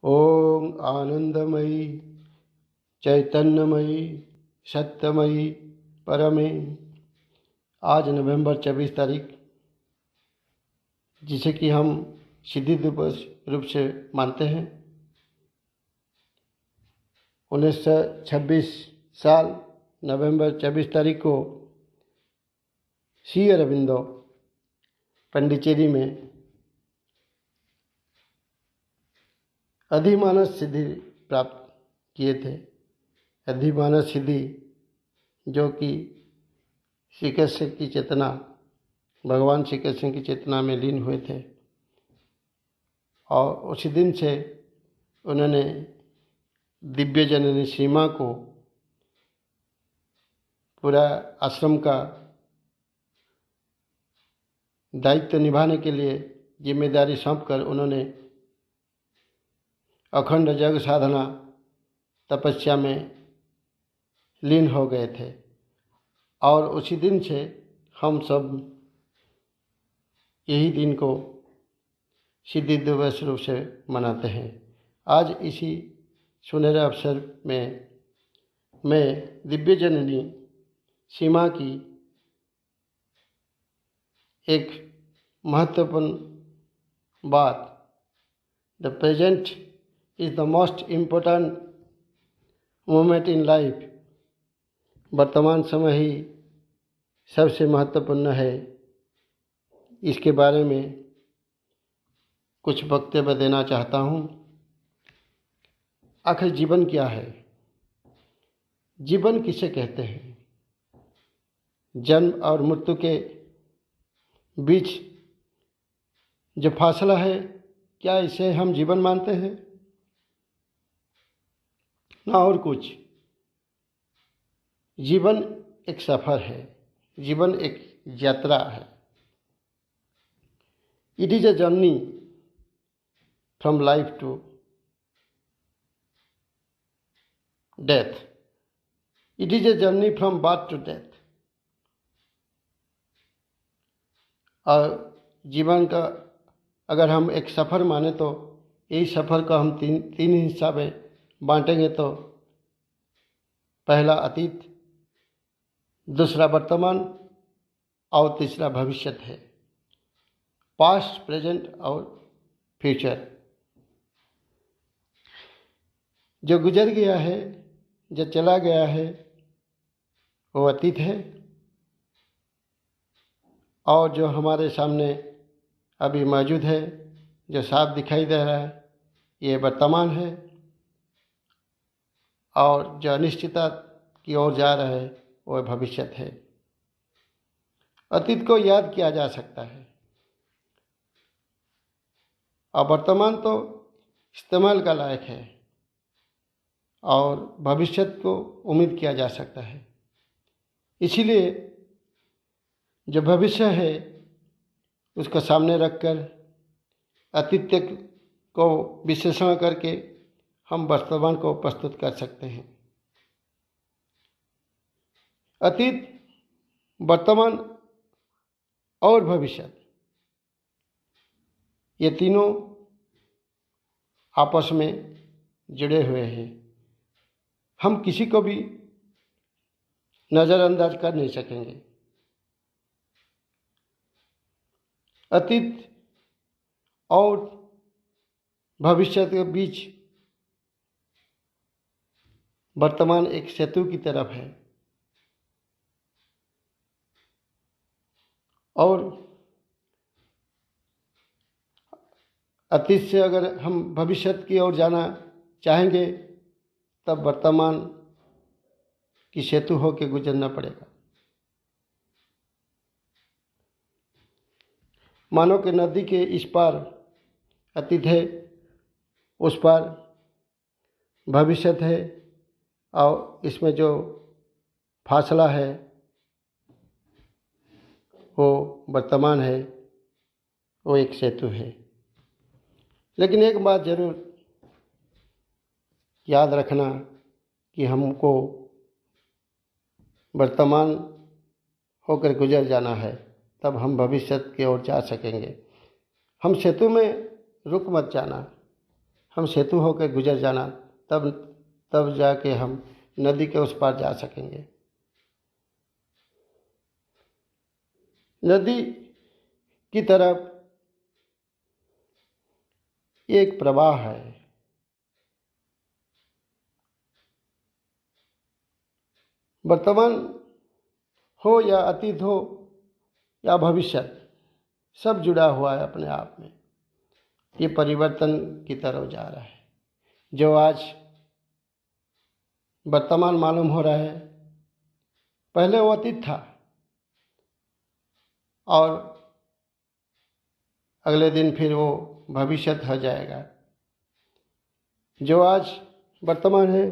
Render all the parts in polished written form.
ओम आनंदमयी चैतन्यमयी सत्यमयी परमे। आज नवंबर 24 तारीख, जिसे कि हम सिद्धि दिवस रूप से मानते हैं। 1926 साल नवंबर 24 तारीख को श्री अरविंदो पंडिचेरी में अधिमानस सिद्धि प्राप्त किए थे। अधिमानस सिद्धि जो कि श्री कृष्ण की चेतना, भगवान श्री कृष्ण की चेतना में लीन हुए थे, और उसी दिन से उन्होंने दिव्य जननी सीमा को पूरा आश्रम का दायित्व निभाने के लिए जिम्मेदारी सौंपकर उन्होंने अखंड जग साधना तपस्या में लीन हो गए थे। और उसी दिन से हम सब यही दिन को सिद्धि दिवस रूप से मनाते हैं। आज इसी सुनहरे अवसर में मैं दिव्य जननी सीमा की एक महत्वपूर्ण बात, the present is the most important moment in life, वर्तमान समय ही सबसे महत्वपूर्ण है, इसके बारे में कुछ वक्तव्य देना चाहता हूँ। आखिर जीवन क्या है? जीवन किसे कहते हैं? जन्म और मृत्यु के बीच जो फासला है, क्या इसे हम जीवन मानते हैं? ना और कुछ। जीवन एक सफ़र है, जीवन एक यात्रा है। It is a journey from life to death. It is a journey from birth to death. और जीवन का अगर हम एक सफ़र माने तो यही सफ़र को हम तीन हिस्सा में बांटेंगे। तो पहला अतीत, दूसरा वर्तमान और तीसरा भविष्य है। पास्ट, प्रेजेंट और फ्यूचर। जो गुजर गया है, जो चला गया है, वो अतीत है, और जो हमारे सामने अभी मौजूद है, जो साफ दिखाई दे रहा है, ये वर्तमान है, और जो अनिश्चितता की ओर जा रहा है वह भविष्य है। अतीत को याद किया जा सकता है, और वर्तमान तो इस्तेमाल का लायक है, और भविष्य को उम्मीद किया जा सकता है। इसीलिए जो भविष्य है उसको सामने रखकर अतीत को विश्लेषण करके हम वर्तमान को प्रस्तुत कर सकते हैं। अतीत, वर्तमान और भविष्य, ये तीनों आपस में जुड़े हुए हैं। हम किसी को भी नज़रअंदाज कर नहीं सकेंगे। अतीत और भविष्य के बीच वर्तमान एक सेतु की तरफ है, और अतीत से अगर हम भविष्य की ओर जाना चाहेंगे तब वर्तमान की सेतु होकर गुजरना पड़ेगा। मानो कि नदी के इस पार अतीत है, उस पार भविष्य है, और इसमें जो फासला है वो वर्तमान है, वो एक सेतु है। लेकिन एक बात जरूर याद रखना कि हमको वर्तमान होकर गुजर जाना है, तब हम भविष्य की ओर जा सकेंगे। हम सेतु में रुक मत जाना, हम सेतु होकर गुजर जाना, तब तब जाके हम नदी के उस पार जा सकेंगे। नदी की तरफ एक प्रवाह है। वर्तमान हो या अतीत हो या भविष्य, सब जुड़ा हुआ है अपने आप में। ये परिवर्तन की तरफ जा रहा है। जो आज वर्तमान मालूम हो रहा है, पहले वो अतीत था और अगले दिन फिर वो भविष्य हो जाएगा। जो आज वर्तमान है,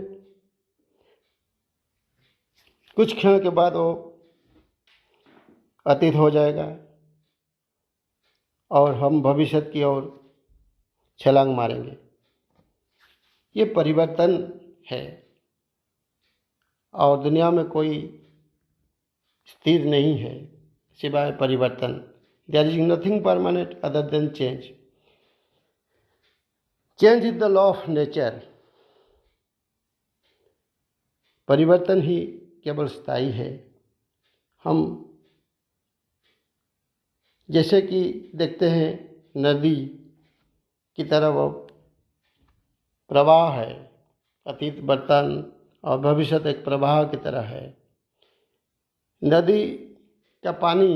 कुछ क्षण के बाद वो अतीत हो जाएगा और हम भविष्य की ओर छलांग मारेंगे। ये परिवर्तन है और दुनिया में कोई स्थिर नहीं है सिवाय परिवर्तन। There is nothing permanent other than change. Change is the law of nature. परिवर्तन ही केवल स्थायी है। हम जैसे कि देखते हैं नदी की तरफ प्रवाह है, अतीत, वर्तमान और भविष्य एक प्रवाह की तरह है। नदी का पानी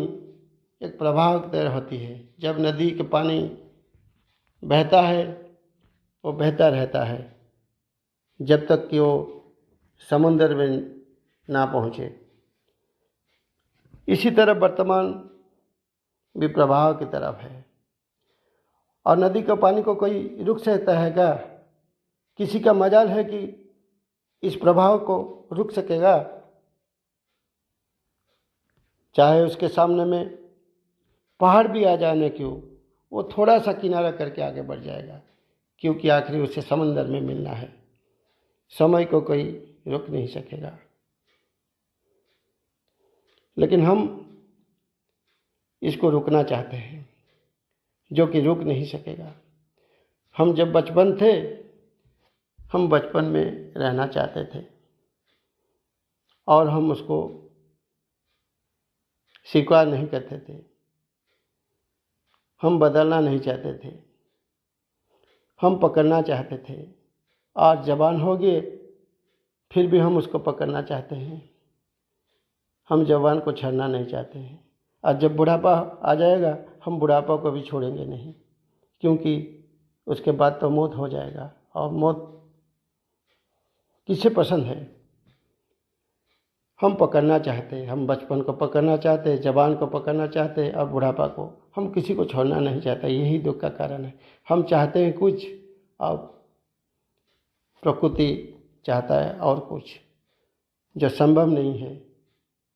एक प्रवाह की तरह होती है। जब नदी का पानी बहता है वो बहता रहता है जब तक कि वो समुद्र में ना पहुँचे। इसी तरह वर्तमान भी प्रवाह की तरफ है। और नदी का पानी को कोई रुक सकता है क्या? किसी का मजाल है कि इस प्रवाह को रुक सकेगा? चाहे उसके सामने में पहाड़ भी आ जाने क्यों, वो थोड़ा सा किनारा करके आगे बढ़ जाएगा, क्योंकि आखिर उसे समंदर में मिलना है। समय को कोई रोक नहीं सकेगा। लेकिन हम इसको रुकना चाहते हैं, जो कि रुक नहीं सकेगा। हम जब बचपन थे, हम बचपन में रहना चाहते थे और हम उसको स्वीकार नहीं करते थे। हम बदलना नहीं चाहते थे, हम पकड़ना चाहते थे। आज जवान हो गए फिर भी हम उसको पकड़ना चाहते हैं। हम जवान को छोड़ना नहीं चाहते हैं। आज जब बुढ़ापा आ जाएगा, हम बुढ़ापा को भी छोड़ेंगे नहीं, क्योंकि उसके बाद तो मौत हो जाएगा। और मौत किसे पसंद है? हम पकड़ना चाहते हैं, हम बचपन को पकड़ना चाहते हैं, जवान को पकड़ना चाहते हैं और बुढ़ापा को। हम किसी को छोड़ना नहीं चाहते। यही दुख का कारण है। हम चाहते हैं कुछ और प्रकृति चाहता है और कुछ, जो संभव नहीं है।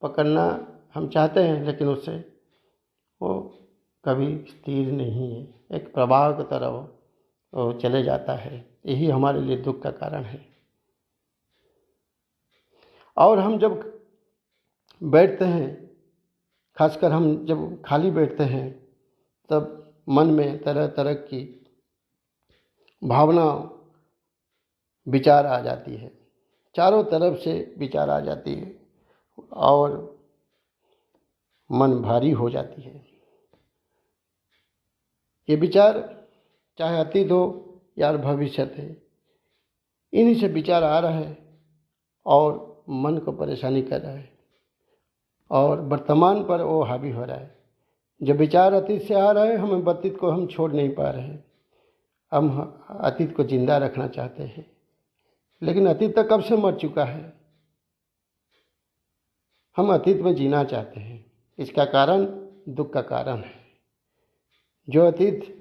पकड़ना हम चाहते हैं लेकिन उससे वो कभी स्थिर नहीं है, एक प्रवाह की तरह वो चले जाता है। यही हमारे लिए दुख का कारण है। और हम जब बैठते हैं, खासकर हम जब खाली बैठते हैं, तब मन में तरह तरह की भावना विचार आ जाती है। चारों तरफ से विचार आ जाती है और मन भारी हो जाती है। ये विचार चाहे अतीत हो या भविष्य है, इन्हीं से विचार आ रहा है और मन को परेशानी कर रहा है और वर्तमान पर वो हावी हो रहा है। जो विचार अतीत से आ रहा है, हम अतीत को हम छोड़ नहीं पा रहे हैं। हम अतीत को जिंदा रखना चाहते हैं, लेकिन अतीत तो कब से मर चुका है। हम अतीत में जीना चाहते हैं। इसका कारण दुख का कारण है। जो अतीत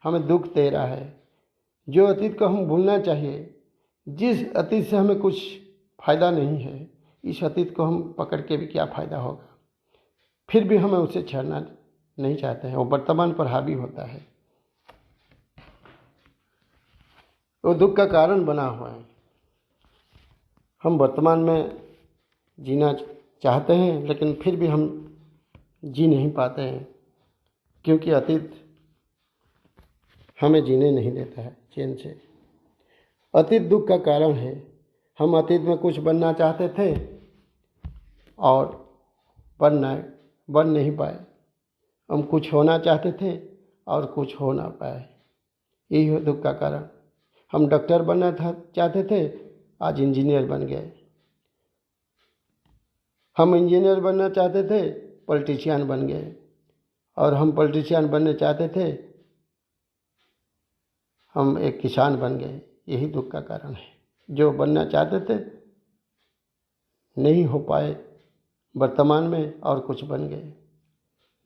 हमें दुख दे रहा है, जो अतीत को हम भूलना चाहिए, जिस अतीत से हमें कुछ फायदा नहीं है, इस अतीत को हम पकड़ के भी क्या फ़ायदा होगा। फिर भी हमें उसे छोड़ना नहीं चाहते हैं। वो वर्तमान पर हावी होता है, वो दुख का कारण बना हुआ है। हम वर्तमान में जीना चाहते हैं लेकिन फिर भी हम जी नहीं पाते हैं, क्योंकि अतीत हमें जीने नहीं देता है चैन से। अतीत दुख का कारण है। हम अतीत में कुछ बनना चाहते थे और बन नहीं पाए। हम कुछ होना चाहते थे और कुछ हो ना पाए, यही है दुख का कारण। हम डॉक्टर बनना चाहते थे, आज इंजीनियर बन गए। हम इंजीनियर बनना चाहते थे, पॉलिटिशियन बन गए। और हम पॉलिटिशियन बनने चाहते थे, हम एक किसान बन गए। यही दुख का कारण है। जो बनना चाहते थे नहीं हो पाए वर्तमान में, और कुछ बन गए।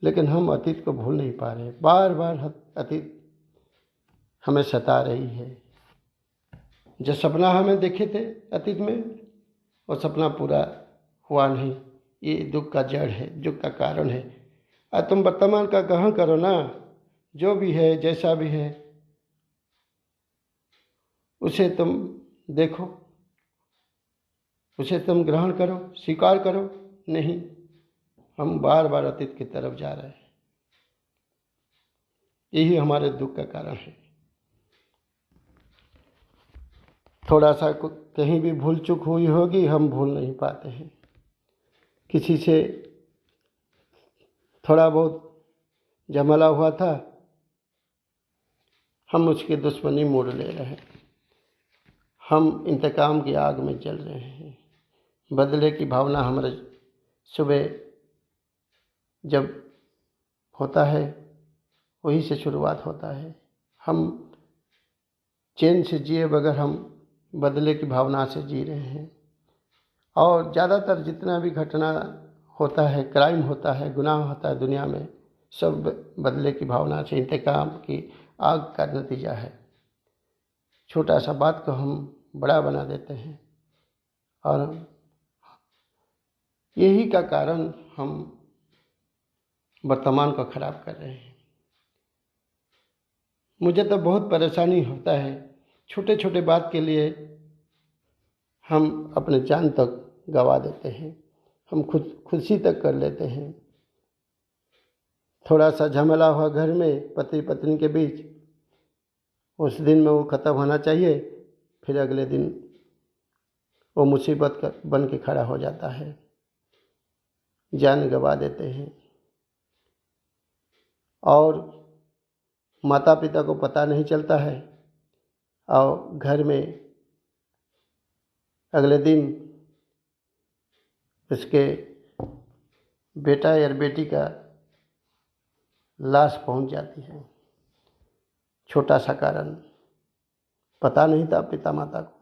लेकिन हम अतीत को भूल नहीं पा रहे। बार बार अतीत हमें सता रही है। जो सपना हमें देखे थे अतीत में, वो सपना पूरा हुआ नहीं। ये दुख का जड़ है, दुख का कारण है। आज तुम वर्तमान का ग्रहण करो ना। जो भी है, जैसा भी है, उसे तुम देखो, उसे तुम ग्रहण करो, स्वीकार करो। नहीं, हम बार बार अतीत की तरफ जा रहे हैं। यही हमारे दुख का कारण है। थोड़ा सा कहीं भी भूल चूक हुई होगी, हम भूल नहीं पाते हैं। किसी से थोड़ा बहुत झमेला हुआ था, हम उसकी दुश्मनी मोड़ ले रहे हैं। हम इंतकाम की आग में जल रहे हैं। बदले की भावना हमारे सुबह जब होता है, वही से शुरुआत होता है। हम चैन से जिए बगैर हम बदले की भावना से जी रहे हैं। और ज़्यादातर जितना भी घटना होता है, क्राइम होता है, गुनाह होता है दुनिया में, सब बदले की भावना से, इंतकाम की आग का नतीजा है। छोटा सा बात को हम बड़ा बना देते हैं, और यही का कारण हम वर्तमान को खराब कर रहे हैं। मुझे तो बहुत परेशानी होता है। छोटे छोटे बात के लिए हम अपने जान तक गंवा देते हैं। हम खुदकुशी तक कर लेते हैं। थोड़ा सा झमेला हुआ घर में पति पत्नी के बीच, उस दिन में वो ख़त्म होना चाहिए, फिर अगले दिन वो मुसीबत का बन के खड़ा हो जाता है। जान गंवा देते हैं। और माता पिता को पता नहीं चलता है, और घर में अगले दिन उसके बेटा या बेटी का लाश पहुंच जाती है। छोटा सा कारण, पता नहीं था पिता माता को।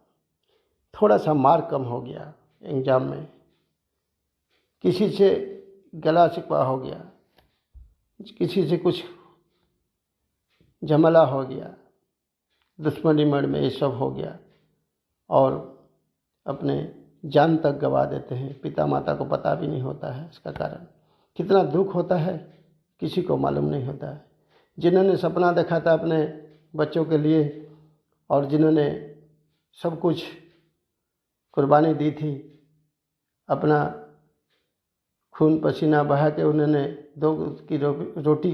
थोड़ा सा मार कम हो गया एग्जाम में, किसी से गला शिकवा हो गया, किसी से कुछ झमेला हो गया, दुश्मनी मन में ये सब हो गया, और अपने जान तक गंवा देते हैं। पिता माता को पता भी नहीं होता है इसका कारण। कितना दुख होता है किसी को मालूम नहीं होता है। जिन्होंने सपना देखा था अपने बच्चों के लिए, और जिन्होंने सब कुछ कुर्बानी दी थी, अपना खून पसीना बहा के उन्होंने दो की रोटी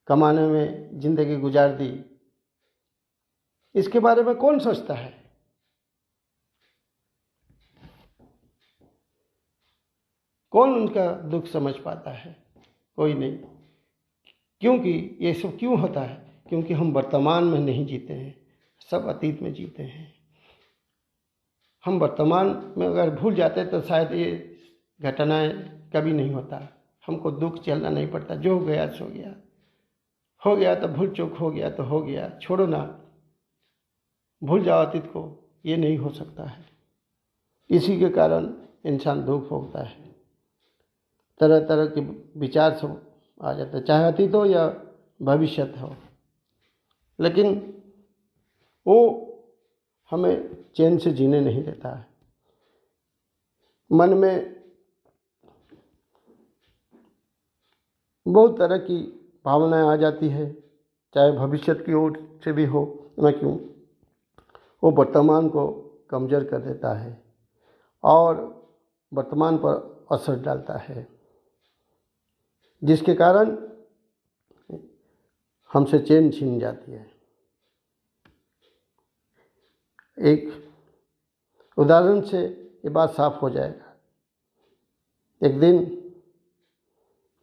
कमाने में ज़िंदगी गुजार दी, इसके बारे में कौन सोचता है? कौन उनका दुख समझ पाता है? कोई नहीं। क्योंकि ये सब क्यों होता है? क्योंकि हम वर्तमान में नहीं जीते हैं, सब अतीत में जीते हैं। हम वर्तमान में अगर भूल जाते तो शायद ये घटनाएं कभी नहीं होता। हमको दुख झेलना नहीं पड़ता। जो हो गया सो गया, हो गया तो भूल चूक हो गया तो हो गया, छोड़ो ना, भूल जाओ अतीत को। ये नहीं हो सकता है। इसी के कारण इंसान दुख भोगता है। तरह तरह के विचार सब आ जाते हैं, चाहे अतीत हो या भविष्य हो। लेकिन वो हमें चैन से जीने नहीं देता है। मन में बहुत तरह की भावनाएं आ जाती है, चाहे भविष्य की ओर से भी हो ना क्यों, वो वर्तमान को कमज़ोर कर देता है और वर्तमान पर असर डालता है, जिसके कारण हमसे चैन छीन जाती है। एक उदाहरण से ये बात साफ हो जाएगा। एक दिन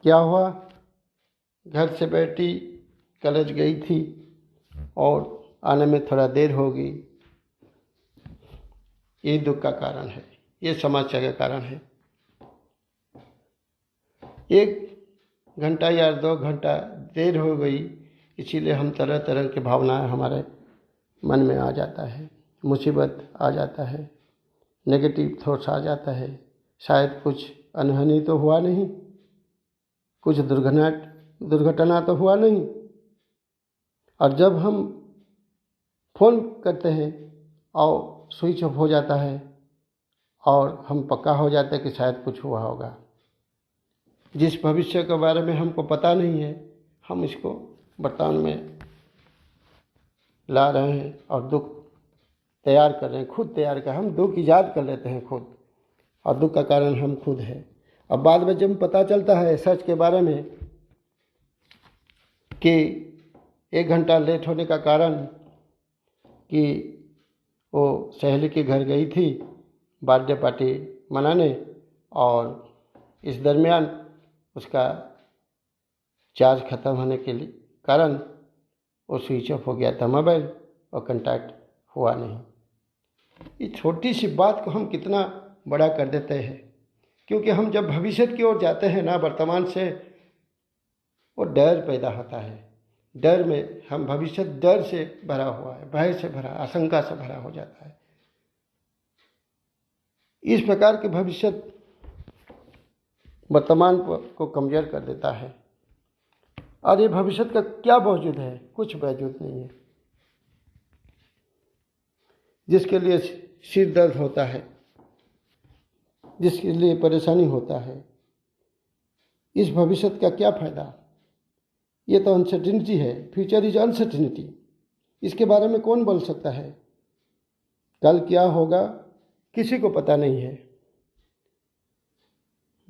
क्या हुआ, घर से बेटी कॉलेज गई थी और आने में थोड़ा देर हो गई। ये दुख का कारण है, ये समस्या का कारण है। 1 घंटा या 2 घंटा देर हो गई, इसीलिए हम तरह तरह की भावनाएं हमारे मन में आ जाता है, मुसीबत आ जाता है, नेगेटिव थॉट्स आ जाता है। शायद कुछ अनहोनी तो हुआ नहीं, कुछ दुर्घटना तो हुआ नहीं। और जब हम फ़ोन करते हैं और स्विच ऑफ हो जाता है और हम पक्का हो जाते हैं कि शायद कुछ हुआ होगा। जिस भविष्य के बारे में हमको पता नहीं है, हम इसको वर्तमान में ला रहे हैं और दुख तैयार कर रहे हैं, खुद तैयार कर, हम दुख ईजाद कर लेते हैं खुद, और दुख का कारण हम खुद हैं। अब बाद में जब पता चलता है सच के बारे में कि 1 घंटा लेट होने का कारण कि वो सहेली के घर गई थी बर्थडे पार्टी मनाने, और इस दरमियान उसका चार्ज ख़त्म होने के लिए कारण वो स्विच ऑफ हो गया था मोबाइल और कांटेक्ट हुआ नहीं। ये छोटी सी बात को हम कितना बड़ा कर देते हैं, क्योंकि हम जब भविष्य की ओर जाते हैं ना, वर्तमान से, वो डर पैदा होता है। डर में हम भविष्य डर से भरा हुआ है, भय से भरा, आशंका से भरा हो जाता है। इस प्रकार के भविष्य वर्तमान को कमजोर कर देता है। और ये भविष्य का क्या वजूद है? कुछ वजूद नहीं है। जिसके लिए सिर दर्द होता है, जिसके लिए परेशानी होता है, इस भविष्य का क्या फायदा? ये तो अनसर्टिनिटी है। Future is uncertainty. इसके बारे में कौन बोल सकता है? कल क्या होगा किसी को पता नहीं है।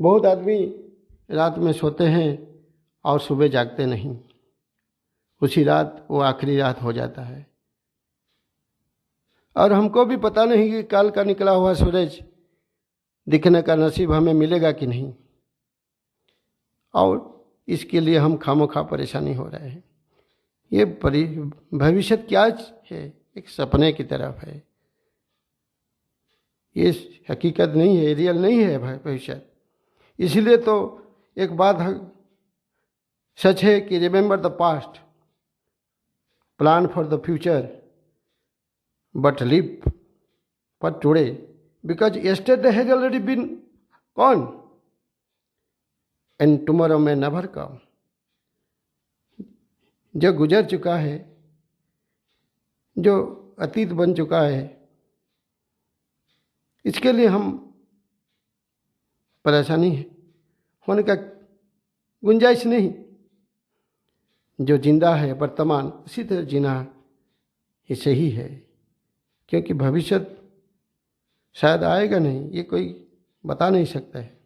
बहुत आदमी रात में सोते हैं और सुबह जागते नहीं, उसी रात वो आखिरी रात हो जाता है। और हमको भी पता नहीं कि कल का निकला हुआ सूरज दिखने का नसीब हमें मिलेगा कि नहीं, और इसके लिए हम खामोखा परेशानी हो रहे हैं। ये भविष्य क्या है? एक सपने की तरफ है, ये हकीकत नहीं है, रियल नहीं है भविष्य। इसलिए तो एक बात सच है कि remember the past, plan for the future, but live for today, because yesterday has already been gone and tomorrow may never come। जो गुजर चुका है, जो अतीत बन चुका है, इसके लिए हम परेशानी होने का गुंजाइश नहीं। जो जिंदा है वर्तमान, उसी तरह जीना ही सही है, क्योंकि भविष्य शायद आएगा नहीं, ये कोई बता नहीं सकता है।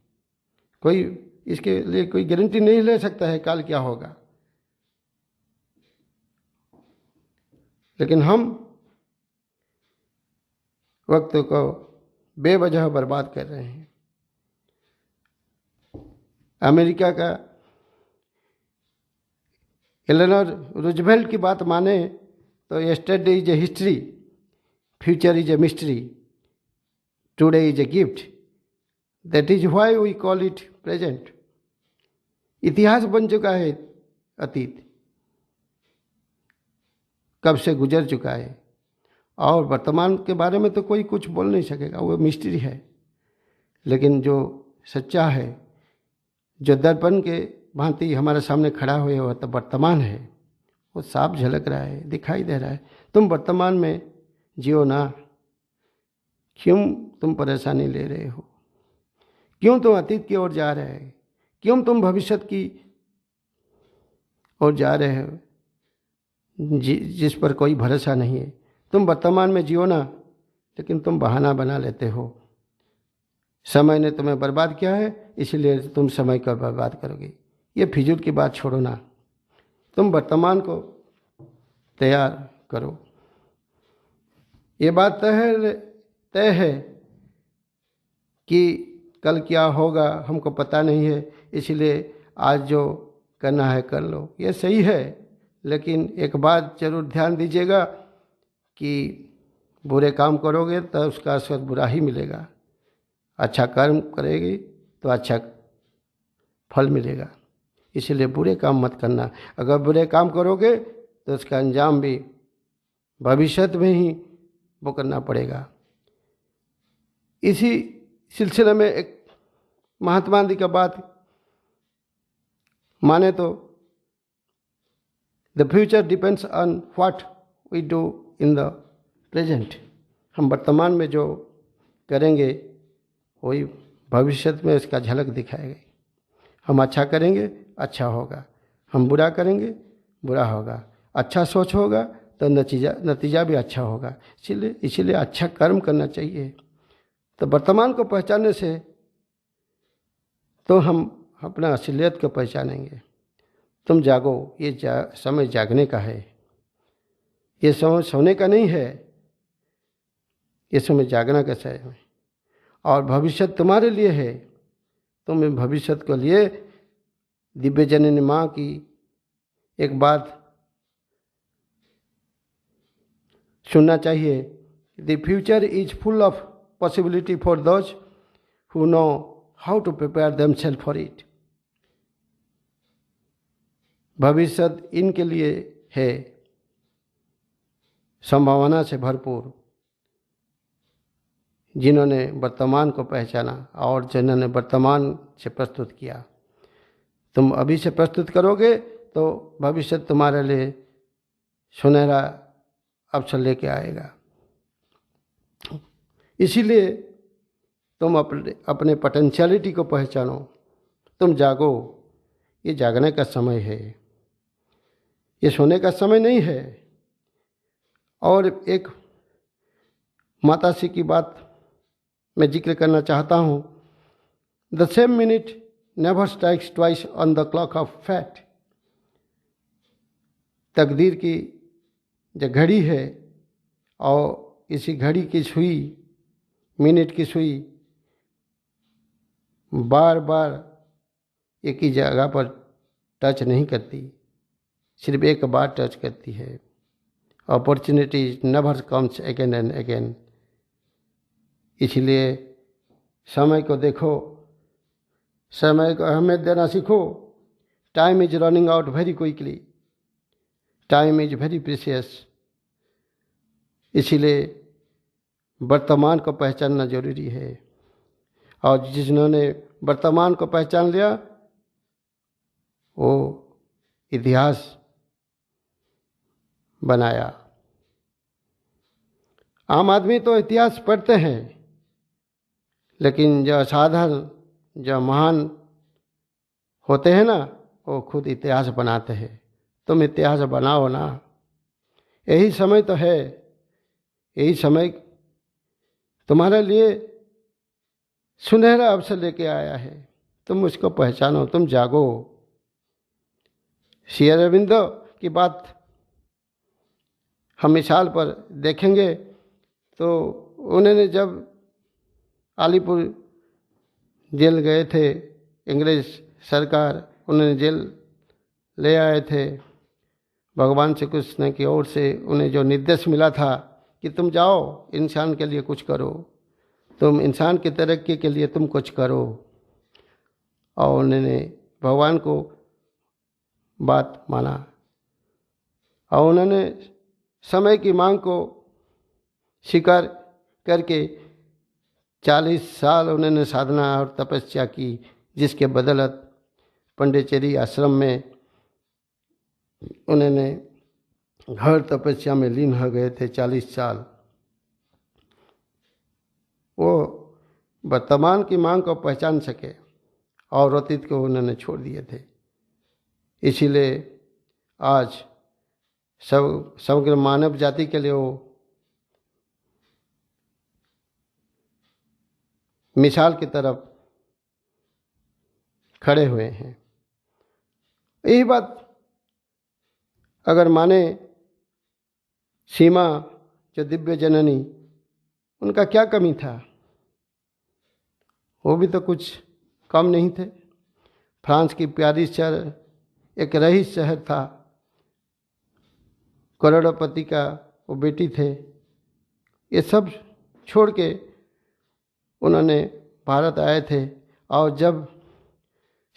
कोई इसके लिए कोई गारंटी नहीं ले सकता है कल क्या होगा। लेकिन हम वक्त को बेवजह बर्बाद कर रहे हैं। अमेरिका का एलेनोर रूजवेल्ट की बात माने तो yesterday is a history, future is a mystery, today is a gift, that is why we call it present. इतिहास बन चुका है अतीत, कब से गुजर चुका है, और वर्तमान के बारे में तो कोई कुछ बोल नहीं सकेगा, वो मिस्ट्री है। लेकिन जो सच्चा है, जो दर्पण के भांति हमारे सामने खड़ा हुए वो तो वर्तमान है, वो साफ झलक रहा है, दिखाई दे रहा है। तुम वर्तमान में जियो ना। क्यों तुम परेशानी ले रहे हो? क्यों तुम अतीत की ओर जा रहे हो? क्यों तुम भविष्य की ओर जा रहे हो जिस पर कोई भरोसा नहीं है? तुम वर्तमान में जियो ना, लेकिन तुम बहाना बना लेते हो। समय ने तुम्हें बर्बाद किया है, इसलिए तुम समय को बर्बाद करोगे। ये फिजूल की बात छोड़ो ना, तुम वर्तमान को तैयार करो। ये बात तय है कि कल क्या होगा हमको पता नहीं है, इसलिए आज जो करना है कर लो। ये सही है, लेकिन एक बात जरूर ध्यान दीजिएगा कि बुरे काम करोगे तो उसका असर बुरा ही मिलेगा, अच्छा कर्म करेगी तो अच्छा फल मिलेगा। इसलिए बुरे काम मत करना। अगर बुरे काम करोगे तो उसका अंजाम भी भविष्य में ही भुगतना पड़ेगा। इसी सिलसिले में एक महात्मा गांधी का बात माने तो the future depends on what we do in the present. हम वर्तमान में जो करेंगे वही भविष्य में इसका झलक दिखाएगा। हम अच्छा करेंगे अच्छा होगा, हम बुरा करेंगे बुरा होगा। अच्छा सोच होगा तो नतीजा भी अच्छा होगा। इसीलिए अच्छा कर्म करना चाहिए। तो वर्तमान को पहचानने से तो हम अपना असलियत को पहचानेंगे। तुम जागो, ये समय जागने का है, ये समय सोने का नहीं है, ये समय जागना का समय है। और भविष्य तुम्हारे लिए है। तुम भविष्य को लिए दिव्य जननी माँ की एक बात सुनना चाहिए। The future is full of possibility for those who know how to prepare themselves for it. भविष्य इनके लिए है संभावना से भरपूर, जिन्होंने वर्तमान को पहचाना और जिन्होंने वर्तमान से प्रस्तुत किया। तुम अभी से प्रस्तुत करोगे तो भविष्य तुम्हारे लिए सुनहरा अवसर लेके आएगा। इसीलिए तुम अपने पोटेंशियलिटी को पहचानो। तुम जागो, ये जागने का समय है, ये सोने का समय नहीं है। और एक माताश्री की बात मैं जिक्र करना चाहता हूँ। The same minute never strikes twice on the clock of fat. तकदीर की जो घड़ी है और इसी घड़ी की सुई, मिनट की सुई बार बार एक ही जगह पर टच नहीं करती, सिर्फ एक बार टच करती है। Opportunity never comes again and again. इसलिए समय को देखो, समय को अहमियत देना सीखो। Time is running out very quickly, time is very precious. इसीलिए वर्तमान को पहचानना जरूरी है। और जिन्होंने वर्तमान को पहचान लिया वो इतिहास बनाया। आम आदमी तो इतिहास पढ़ते हैं, लेकिन जो असाधारण जो महान होते हैं ना, वो खुद इतिहास बनाते हैं। तुम इतिहास बनाओ ना। यही समय तो है, यही समय तुम्हारे लिए सुनहरा अवसर लेके आया है। तुम उसको पहचानो, तुम जागो। श्री अरविंदो की बात हम मिसाल पर देखेंगे तो उन्होंने जब अलीपुर जेल गए थे, अंग्रेज सरकार उन्हें जेल ले आए थे। भगवान श्री कृष्ण की ओर से उन्हें जो निर्देश मिला था कि तुम जाओ इंसान के लिए कुछ करो, तुम इंसान की तरक्की के लिए तुम कुछ करो। और उन्होंने भगवान को बात माना और उन्होंने समय की मांग को स्वीकार करके 40 साल उन्होंने साधना और तपस्या की, जिसके बदौलत पंडिचेरी आश्रम में उन्होंने घर तपस्या में लीन हो गए थे 40 साल। वो वर्तमान की मांग को पहचान सके और अतीत को उन्होंने छोड़ दिए थे। इसीलिए आज समग्र मानव जाति के लिए वो मिसाल की तरफ खड़े हुए हैं। यही बात अगर माने सीमा जो दिव्य जननी, उनका क्या कमी था? वो भी तो कुछ कम नहीं थे। फ्रांस की पेरिस शहर एक रईस शहर था, करोड़पति का वो बेटी थे। ये सब छोड़ के उन्होंने भारत आए थे। और जब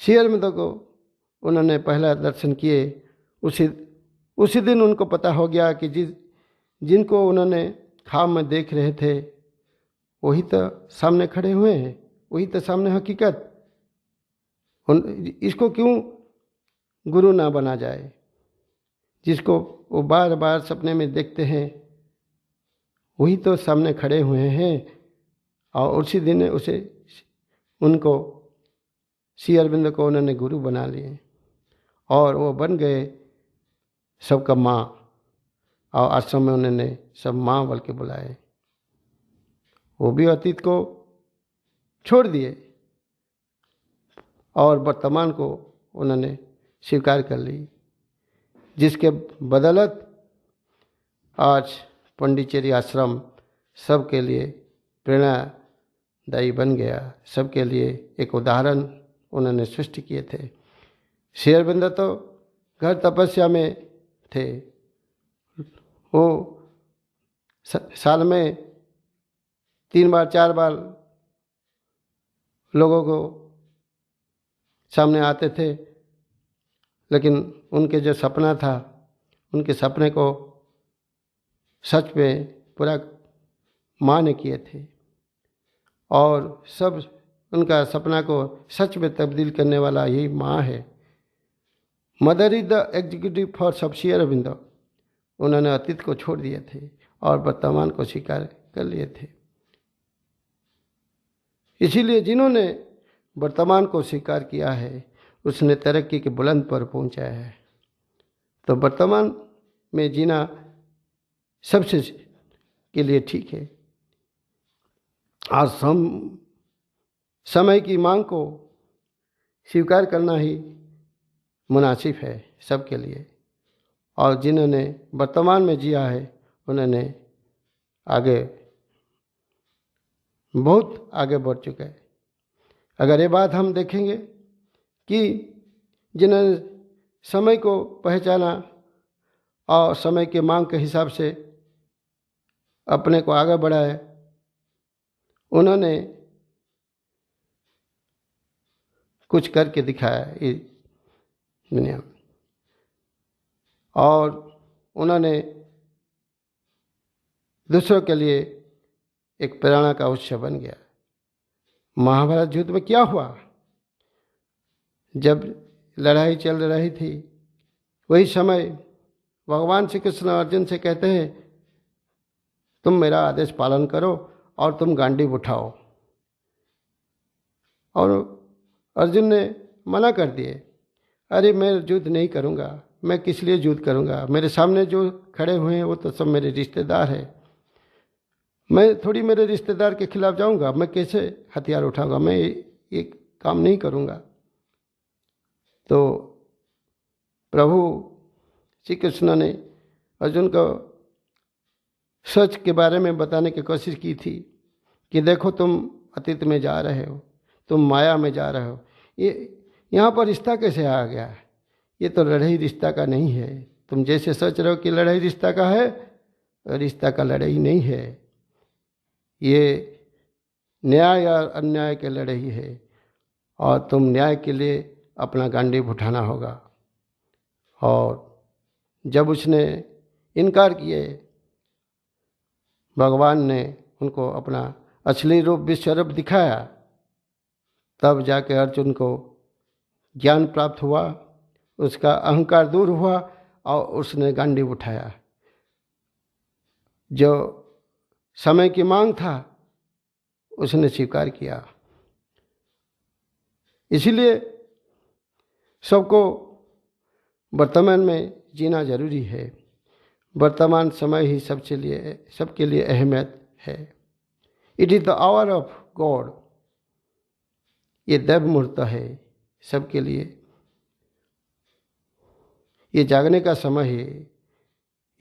श्री अरबिंदो को उन्होंने पहला दर्शन किए, उसी दिन उनको पता हो गया कि जिनको उन्होंने ख्वाब में देख रहे थे वही तो सामने खड़े हुए हैं, वही तो सामने हकीकत। इसको क्यों गुरु ना बना जाए? जिसको वो बार बार सपने में देखते हैं वही तो सामने खड़े हुए हैं। और उसी दिन उनको श्री अरविंद को उन्होंने गुरु बना लिए और वो बन गए सबका माँ। और आश्रम में उन्होंने सब माँ बोल के बुलाए। वो भी अतीत को छोड़ दिए और वर्तमान को उन्होंने स्वीकार कर ली, जिसके बदौलत आज पांडिचेरी आश्रम सबके लिए प्रेरणादायी बन गया। सबके लिए एक उदाहरण उन्होंने सृष्टि किए थे। श्री अरविंद तो घर तपस्या में थे। वो साल में 3 बार 4 बार लोगों को सामने आते थे, लेकिन उनके जो सपना था, उनके सपने को सच में पूरा मान्य किए थे और सब उनका सपना को सच में तब्दील करने वाला यही माँ है। Mother is the executive for सब श्री अरविंदो। उन्होंने अतीत को छोड़ दिए थे और वर्तमान को स्वीकार कर लिए थे। इसीलिए जिन्होंने वर्तमान को स्वीकार किया है उसने तरक्की के बुलंद पर पहुंचा है। तो वर्तमान में जीना सबसे के लिए ठीक है और समय की मांग को स्वीकार करना ही मुनासिब है सबके लिए। और जिन्होंने वर्तमान में जिया है उन्होंने बहुत आगे बढ़ चुके हैं। अगर ये बात हम देखेंगे कि जिन्होंने समय को पहचाना और समय के मांग के हिसाब से अपने को आगे बढ़ाया, उन्होंने कुछ करके दिखाया इस दुनिया में और उन्होंने दूसरों के लिए एक प्रेरणा का उत्स बन गया। महाभारत युद्ध में क्या हुआ? जब लड़ाई चल रही थी वही समय भगवान श्री कृष्ण अर्जुन से कहते हैं तुम मेरा आदेश पालन करो और तुम गांडीव उठाओ। और अर्जुन ने मना कर दिए, अरे मैं युद्ध नहीं करूँगा, मैं किस लिए युद्ध करूँगा? मेरे सामने जो खड़े हुए हैं वो तो सब मेरे रिश्तेदार हैं, मैं थोड़ी मेरे रिश्तेदार के खिलाफ जाऊँगा, मैं कैसे हथियार उठाऊँगा? मैं ये काम नहीं करूँगा। तो प्रभु श्री कृष्ण ने अर्जुन को सच के बारे में बताने की कोशिश की थी कि देखो तुम अतीत में जा रहे हो, तुम माया में जा रहे हो, ये यहाँ पर रिश्ता कैसे आ गया? ये तो लड़ाई रिश्ता का नहीं है। तुम जैसे सोच रहे हो कि लड़ाई रिश्ता का है, रिश्ता का लड़ाई नहीं है, ये न्याय और अन्याय के लड़ाई है और तुम न्याय के लिए अपना गांडीव उठाना होगा। और जब उसने इनकार किए, भगवान ने उनको अपना असली रूप विश्वरूप दिखाया, तब जाके अर्जुन को ज्ञान प्राप्त हुआ, उसका अहंकार दूर हुआ और उसने गांडीव उठाया। जो समय की मांग था उसने स्वीकार किया। इसीलिए सबको वर्तमान में जीना जरूरी है। वर्तमान समय ही सबके लिए अहमियत है। It is the hour of God. ये दैव मुहूर्त है सबके लिए। ये जागने का समय है,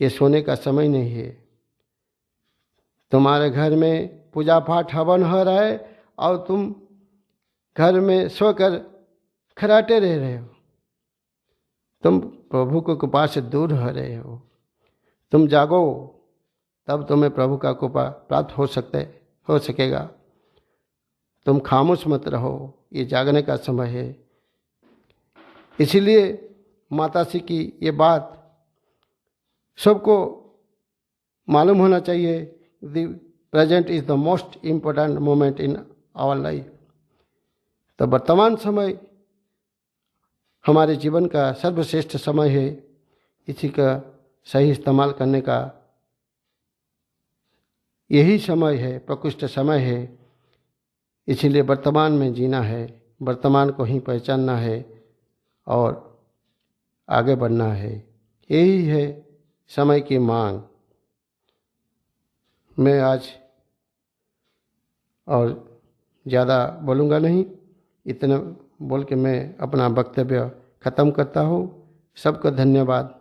ये सोने का समय नहीं है। तुम्हारे घर में पूजा पाठ हवन हो रहा है और तुम घर में सोकर खराटे रह रहे हो। तुम प्रभु को कृपा से दूर हो रहे हो। तुम जागो, तब तुम्हें प्रभु का कृपा प्राप्त हो सकेगा। तुम खामोश मत रहो, ये जागने का समय है। इसीलिए माता श्री की ये बात सबको मालूम होना चाहिए। The present is the most important moment in our life. तो वर्तमान समय हमारे जीवन का सर्वश्रेष्ठ समय है। इसी का सही इस्तेमाल करने का यही समय है, प्रकृष्ट समय है। इसीलिए वर्तमान में जीना है, वर्तमान को ही पहचानना है और आगे बढ़ना है। यही है समय की मांग। मैं आज और ज़्यादा बोलूँगा नहीं, इतना बोल के मैं अपना वक्तव्य ख़त्म करता हूँ। सबको धन्यवाद।